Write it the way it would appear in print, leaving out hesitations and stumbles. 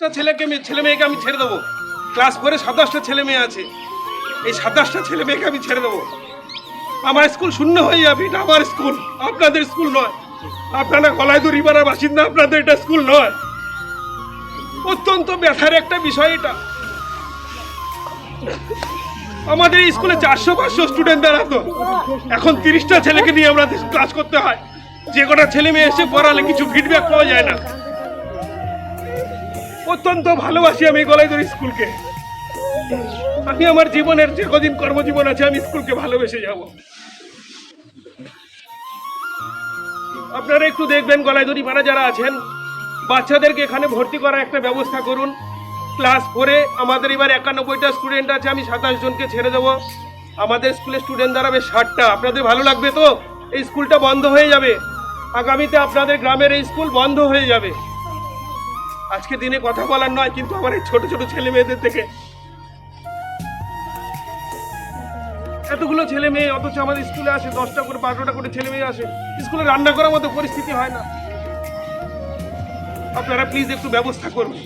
ছেলে মেয়েকে আমি ছেড়ে দেবো। ক্লাস 4-এ 27টা ছেলে মেয়ে আছে, এই 27টা ছেলে মেয়েকে আমি ছেড়ে দেবো? আমার স্কুল শূন্য হয়ে যাবে। এটা আমার স্কুল, আপনাদের স্কুল নয়। আপনারা গলায় দড়ি মারার বাসিন্দা, আপনাদের এটা স্কুল নয়। অত্যন্ত ব্যথার একটা বিষয় এটা। আমাদের এই স্কুলে 400-500 স্টুডেন্ট দাঁড়াতো, এখন 30টা ছেলেকে নিয়ে আমরা ক্লাস করতে হয়। যে কটা ছেলে মেয়ে এসে পড়ালে কিছু ফিডব্যাক পাওয়া যায় না। অত্যন্ত ভালোবাসি আমি গলাইদড়ি স্কুলকে। আমি আমার জীবনের যে কদিন কর্মজীবন আছে আমি স্কুলকে ভালোবেসে যাব। আপনারা একটু দেখবেন গলাইদড়ি পাড়া যারা আছেন, বাচ্চাদেরকে এখানে ভর্তি করার একটা ব্যবস্থা করুন। ক্লাস 4-এ আমাদের এবার 91টা স্টুডেন্ট আছে, আমি 27 জনকে ছেড়ে দেবো। আমাদের স্কুলে স্টুডেন্ট দাঁড়াবে 60টা। আপনাদের ভালো লাগবে তো? এই স্কুলটা বন্ধ হয়ে যাবে আগামীতে, আপনাদের গ্রামের এই স্কুল বন্ধ হয়ে যাবে। আজকে দিনে কথা বলার নয়, কিন্তু আমার এই ছোট ছোট ছেলে মেয়েদের থেকে এতগুলো ছেলে মেয়ে, অথচ আমাদের স্কুলে আসে 10টা করে 12টা করে ছেলে মেয়ে আসে, স্কুলে রান্না করার মতো পরিস্থিতি হয় না। আপনারা প্লিজ একটু ব্যবস্থা করুন।